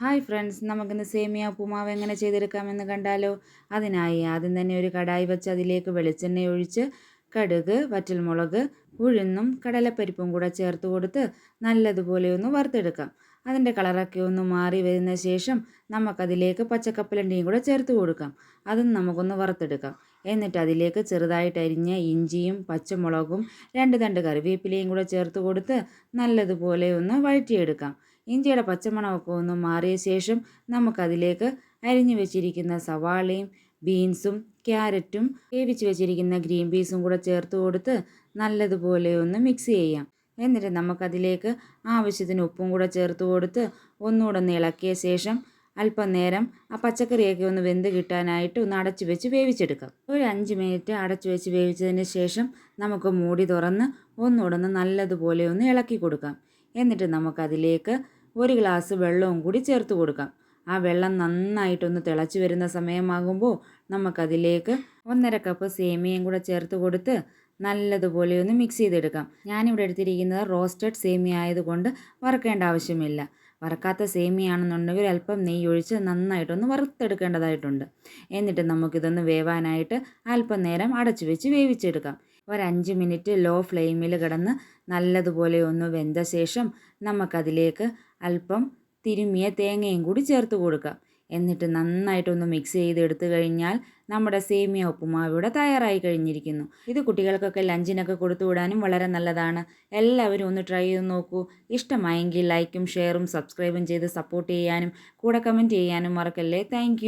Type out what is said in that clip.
Hi friends, നമുക്കിന്ന് സേമിയ ഉപ്പുമാവ് എങ്ങനെ ചെയ്തെടുക്കാമെന്ന് കണ്ടാലോ. അതിനായി ആദ്യം തന്നെ ഒരു കടായി വെച്ച് അതിലേക്ക് വെളിച്ചെണ്ണ ഒഴിച്ച് കടുക്, വറ്റൽമുളക്, ഉഴുന്നും കടലപ്പരിപ്പും കൂടെ ചേർത്ത് കൊടുത്ത് നല്ലതുപോലെ ഒന്ന് വറുത്തെടുക്കാം. അതിൻ്റെ കളറൊക്കെ ഒന്ന് മാറി വരുന്ന ശേഷം നമുക്കതിലേക്ക് പച്ചക്കപ്പലണ്ടിയും കൂടെ ചേർത്ത് കൊടുക്കാം. അതും നമുക്കൊന്ന് വറുത്തെടുക്കാം. എന്നിട്ട് അതിലേക്ക് ചെറുതായിട്ട് അരിഞ്ഞ ഇഞ്ചിയും പച്ചമുളകും 2 തണ്ട് കറിവേപ്പിലയും കൂടെ ചേർത്ത് കൊടുത്ത് നല്ലതുപോലെ ഒന്ന് വഴറ്റിയെടുക്കാം. ഇഞ്ചിയുടെ പച്ചമണമൊക്കെ ഒന്ന് മാറിയ ശേഷം നമുക്കതിലേക്ക് അരിഞ്ഞു വെച്ചിരിക്കുന്ന സവാളയും ബീൻസും ക്യാരറ്റും വേവിച്ച് വെച്ചിരിക്കുന്ന ഗ്രീൻ പീസും കൂടെ ചേർത്ത് കൊടുത്ത് നല്ലതുപോലെ ഒന്ന് മിക്സ് ചെയ്യാം. എന്നിട്ട് നമുക്കതിലേക്ക് ആവശ്യത്തിന് ഉപ്പും കൂടെ ചേർത്ത് കൊടുത്ത് ഒന്നുകൂടെ ഒന്ന് ഇളക്കിയ ശേഷം അല്പം നേരം ആ പച്ചക്കറിയൊക്കെ ഒന്ന് വെന്ത് കിട്ടാനായിട്ട് ഒന്ന് അടച്ചു വെച്ച് വേവിച്ചെടുക്കാം. ഒരു 5 മിനിറ്റ് അടച്ചു വെച്ച് വേവിച്ചതിന് ശേഷം നമുക്ക് മൂടി തുറന്ന് ഒന്നുകൂടെ ഒന്ന് നല്ലതുപോലെ ഒന്ന് ഇളക്കി കൊടുക്കാം. എന്നിട്ട് നമുക്കതിലേക്ക് 1 ഗ്ലാസ് വെള്ളവും കൂടി ചേർത്ത് കൊടുക്കാം. ആ വെള്ളം നന്നായിട്ടൊന്ന് തിളച്ച് വരുന്ന സമയമാകുമ്പോൾ നമുക്കതിലേക്ക് 1.5 കപ്പ് സേമിയയും കൂടെ ചേർത്ത് കൊടുത്ത് നല്ലതുപോലെ ഒന്ന് മിക്സ് ചെയ്തെടുക്കാം. ഞാനിവിടെ എടുത്തിരിക്കുന്നത് റോസ്റ്റഡ് സേമിയ ആയതുകൊണ്ട് വറുക്കേണ്ട ആവശ്യമില്ല. വറുക്കാത്ത സേമിയാണെന്നുണ്ടെങ്കിൽ അല്പം നെയ്യ് ഒഴിച്ച് നന്നായിട്ടൊന്ന് വറുത്തെടുക്കേണ്ടതായിട്ടുണ്ട്. എന്നിട്ട് നമുക്കിതൊന്ന് വേവാനായിട്ട് അല്പം നേരം അടച്ചു വെച്ച് വേവിച്ചെടുക്കാം. ഒരു 5 മിനിറ്റ് ലോ ഫ്ലെയിമിൽ കിടന്ന് നല്ലതുപോലെ ഒന്ന് വെന്ത ശേഷം നമുക്കതിലേക്ക് അല്പം തിരുമ്മിയ തേങ്ങയും കൂടി ചേർത്ത് കൊടുക്കാം. എന്നിട്ട് നന്നായിട്ടൊന്ന് മിക്സ് ചെയ്തെടുത്തു കഴിഞ്ഞാൽ നമ്മുടെ സേമിയ ഉപ്പുമാവ് ഇവിടെ തയ്യാറായി കഴിഞ്ഞിരിക്കുന്നു. ഇത് കുട്ടികൾക്കൊക്കെ ലഞ്ചിനൊക്കെ കൊടുത്തു വിടാനും വളരെ നല്ലതാണ്. എല്ലാവരും ഒന്ന് ട്രൈ ചെയ്ത് നോക്കൂ. ഇഷ്ടമായെങ്കിൽ ലൈക്കും ഷെയറും സബ്സ്ക്രൈബും ചെയ്ത് സപ്പോർട്ട് ചെയ്യാനും കൂടെ കമൻറ്റ് ചെയ്യാനും മറക്കല്ലേ. താങ്ക്